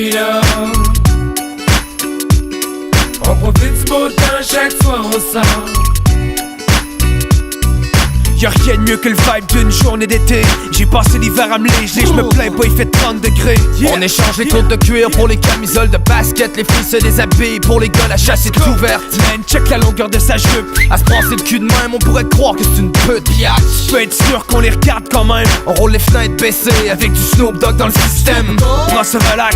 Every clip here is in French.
là. On profite du beau temps, chaque soir on sort. Y'a rien de mieux que le vibe d'une journée d'été. J'ai passé l'hiver à me léger, j'me plains pas, il fait 30 degrés. On échange les côtes de cuir pour les camisoles de basket. Les filles se déshabillent, pour les gars la chasse est ouverte. Man, check la longueur de sa jupe. À se brasser le cul de même, on pourrait croire que c'est une pute. Peux être sûr qu'on les regarde quand même. On roule les fenêtres baissées avec du Snoop Dogg dans le système. Bras se relax,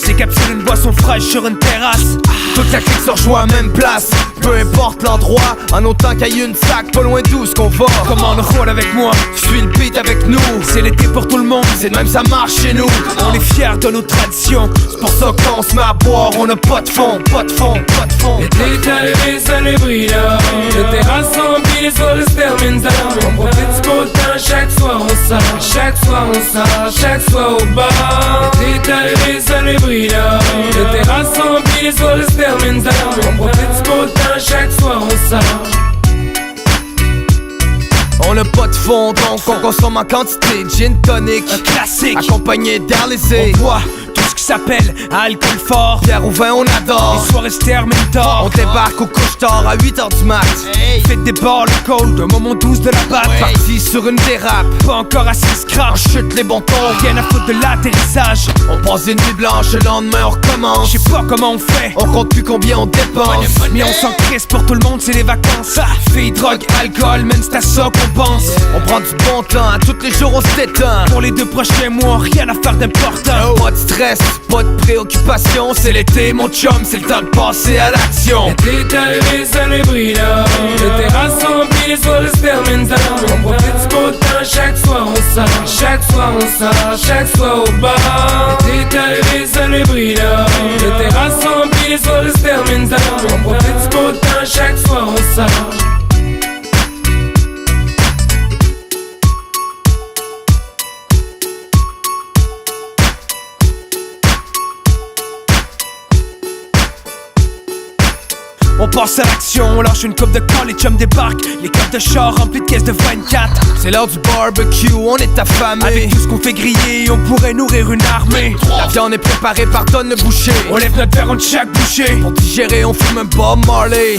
c'est capture une boisson fraîche sur une terrasse. Toute la clique se rejoint à la même place. Peu importe l'endroit, en autant qu'il y ait une sac pas loin d'où ce qu'on va. Comment on roule avec moi? Suis le beat avec nous. C'est l'été pour tout le monde, c'est de même ça marche chez nous. On est fiers de nos traditions. C'est pour ça qu'on se met à boire, on a pas de fond, pas de fond, pas de fond. L'été est arrivé, ça les brille là. Le terrasse rempli, les sols se terminent tard. On profite du beau temps, chaque soir on sort. Chaque soir on sort, chaque soir au bar. L'été est arrivé, ça les brille là. Le terrasse rempli, les sols se terminent tard. On profite du beau temps, chaque soir on sort. On n'a pas de fond, donc on consomme en quantité. Gin tonic, un classique, accompagné d'Arlésé. On boit tout ce qui s'appelle alcool fort. Bière ou vin, on adore. Les soirées se terminent tard. On débarque au couche-tard à 8h du mat. Faites des balles cold, un moment douce de la batte. Parti sur une dérape, pas encore assez scratch. On chute les bons tons, rien à foutre de l'atterrissage. On passe une nuit blanche, le lendemain on recommence. Je sais pas comment on fait, on compte plus combien on dépense. Mais on s'en crisse pour tout le monde, c'est les vacances. Filles, drogue, alcool, même c'est à ça qu'on pense. On prend du bon temps, tous les jours on se détend. Pour les 2 prochains mois, rien à faire d'important. Pas de stress, pas de préoccupation. C'est l'été mon chum, c'est le temps de passer à l'action. L'été est arrivé, ça les brille là. Le terrasse rempli, les sols se terminent tard. On profite du beau temps, chaque soir on sort. Chaque soir on sort, chaque soir au bar. L'été est arrivé, ça les brille là. Le terrasse rempli, les sols se terminent tard. On profite du beau temps, chaque soir on sort. On passe à l'action, on lâche une coupe de camp, les chums débarquent. Les coffres de char remplis de caisses de 24. C'est l'heure du barbecue, on est affamé. Avec tout ce qu'on fait griller, on pourrait nourrir une armée. La viande est préparée, pardonne le boucher. On lève notre verre entre chaque bouchée. Pour digérer, on fume un Bob Marley.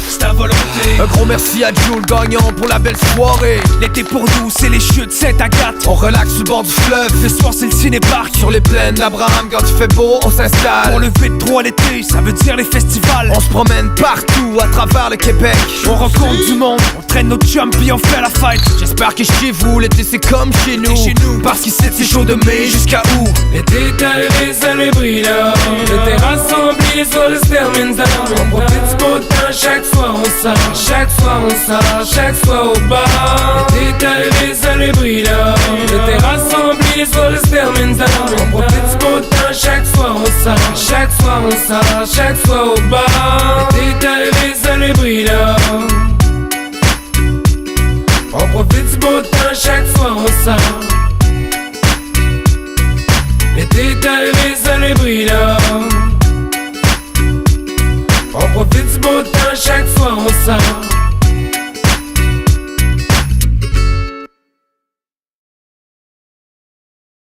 C'est à volonté. Un gros merci à Jules Gagnon pour la belle soirée. L'été pour nous, c'est les chutes Sainte-Agathe. On relaxe sur le bord du fleuve. Ce soir, c'est le ciné-parc. Sur les plaines d'Abraham, quand il fait beau, on s'installe. Pour le V3 l'été, ça veut dire les festivals. On se promène partout à travers le Québec. On rencontre du monde, on traîne nos chums puis on fait la fête. J'espère que chez vous, l'été c'est comme chez nous. Parce qu'ici c'est chaud de mai jusqu'à août. L'été est arrivé, ça les brille là. Le terrasse rempli, les sols se terminent tard. On profite du beau temps, chaque soir on sort. Chaque soir on sort, chaque soir au bar. L'été est arrivé, ça les brille là. Le terrasse rempli, les sols se terminent tard. On profite du beau temps, chaque soir on sort. Chaque soir on sort, chaque soir au bar. L'été est arrivé, ça les brille là. On profite du beau temps, chaque soir on sort. L'été est arrivé, ça les brille là.